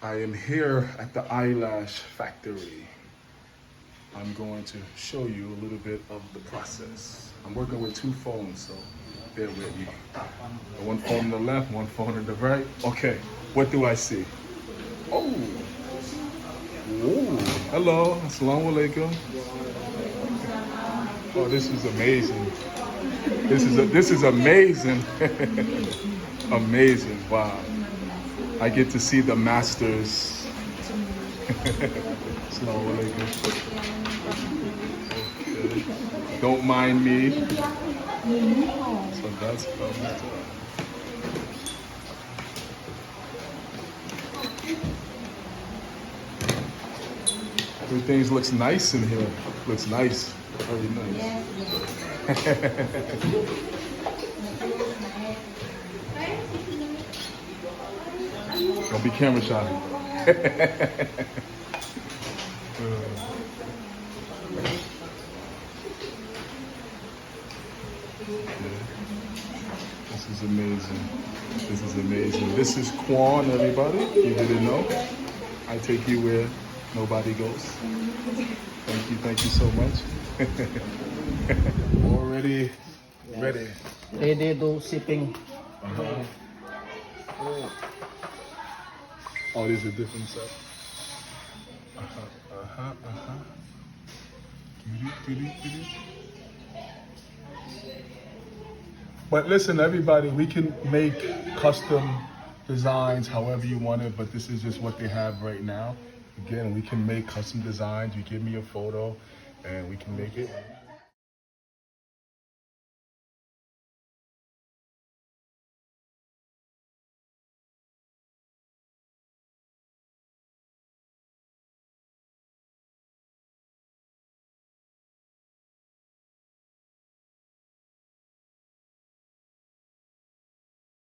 I am here at the Eyelash factory. I'm going to show you a little bit of the process. I'm working with two phones, so bear with me. One phone on the left, one phone on the right. Okay, what do I see? Oh, whoa, hello, assalamu alaikum. Oh, this is amazing. This is amazing. Amazing, wow. I get to see the masters. Assalamu alaikum. Okay. Don't mind me. So that's everything looks nice in here. Looks nice. Very nice. Don't be camera shy. This is amazing. This is amazing. This is Quan, everybody. You didn't know. I take you where nobody goes. Thank you so much. Already ready. Ready to shipping. Oh, these are different stuff. But listen, everybody, we can make custom designs however you want it, but this is just what they have right now. Again, we can make custom designs. You give me a photo and we can make it.